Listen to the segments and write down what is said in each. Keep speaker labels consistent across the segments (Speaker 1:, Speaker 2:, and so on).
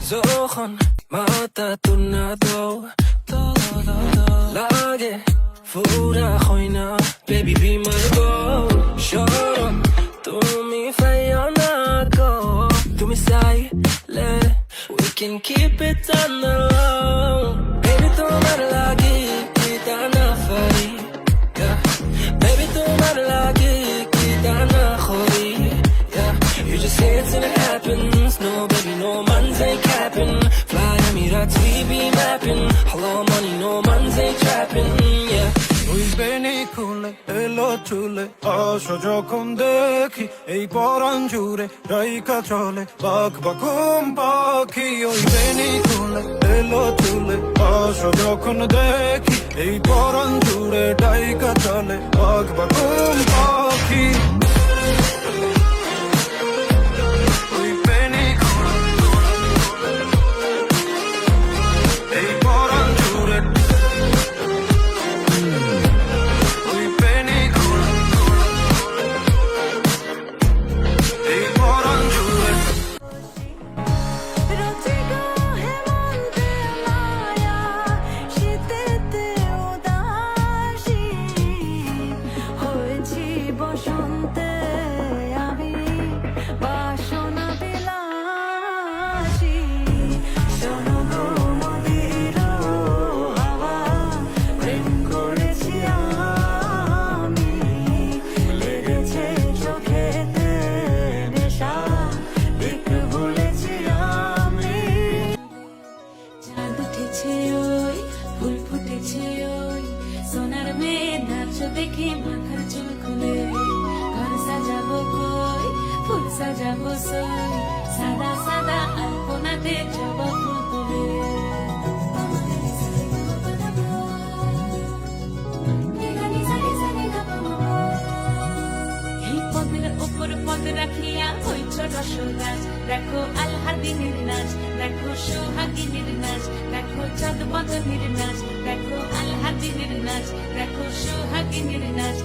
Speaker 1: যখন মাথা তোর না দাও লাগে ফুরা হয় না baby be my girl শরম তুমি ফাইও না গো তুমি চাইলে we can keep it on the low baby তোমার লাগি কি তা না পারি baby তোমার লাগি কি তা না করি you just say it and it happens no baby no man's ain't capping fly Emirates we be mapping hello money no man's ain't trapping yeah
Speaker 2: ওই বেনি খুলে এলো চুলে আসো যখন দেখি এই পরাণ জুড়ে রাইকা চলে বাঘ বাকুম পাখি ওই বেনি খুলে এলো চুলে আসো যখন দেখি এই পরাণ জুড়ে রাইকা চলে বাঘ বাকুম পাখি
Speaker 3: সোনার মেয়ে নাচ দেখে মাথার চুল খুলে ঘর সাজাবো কই ফুল সাজাবো সই সাদা সাদা আলপনাতে যাব ফুল তুলে এই পদের ওপর পদ রাখিয়া হইছ রসরাজ দেখো আলহাদিনের নাচ দেখো সোহাগিনীর নাচ দেখো চাঁদ বদনের নাচ দেখো আলহাদিনের নাচ দেখো সোহাগিনীর নাচ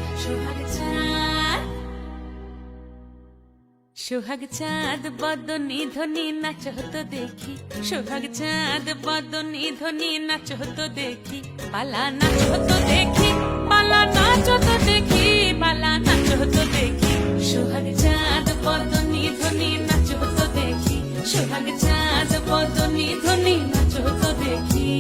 Speaker 3: সোহাগ চাঁদ বদনী ধ্বনি নাচ হতো দেখি সোহাগ চাঁদ বদনী ধ্বনি নাচ হতো দেখি পালা নাচ হতো দেখি পালা নাচ হতো দেখি পালা নাচ হতো দেখি সোহাগ চাঁদ বদনী ধ্বনি নাচ হতো দেখি সোহাগ চাঁদ বদনী ধ্বনি নাচ হতো দেখি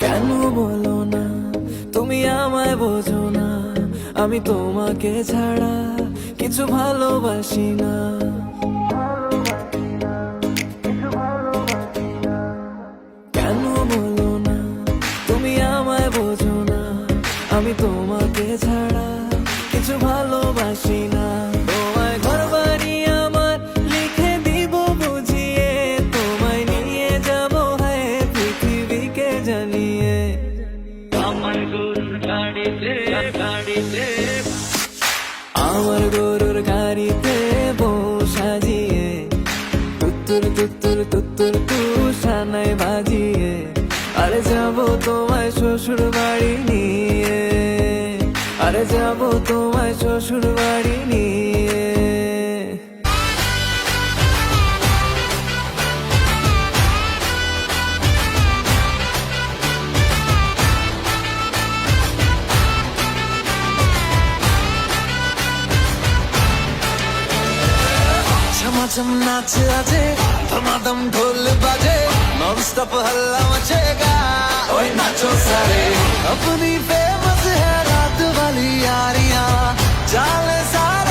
Speaker 1: কেন বলো না তুমি আমায় বোঝো না আমি তোমাকে ছাড়া কিছু ভালোবাসি না কেন বলো না তুমি আমায় বোঝো না আমি তোমাকে ছাড়া কিছু ভালোবাসি না তোমায় ঘর বাড়ি আমার লিখে দিব বুঝিয়ে তোমায় নিয়ে যাবো হ্যাঁ পৃথিবীকে জানিয়ে আমার গরুর গাড়িতে আমার গরুর গাড়িতে বউ সাজিয়ে তুত্তুর তুত্তুর তুত্তুর তুষানায় বাজিয়ে আরে যাবো তোমায় শ্বশুর বাড়ি নিয়ে আরে যাবো তোমায় শ্বশুর বাড়ি নিয়ে
Speaker 2: झमाझम नाच आजे धमाधम ढोल बाजे नॉन स्टॉप हल्ला मचेगा ओए नाचो सारे अपनी फेमस है रात वाली यारियां चाले सारा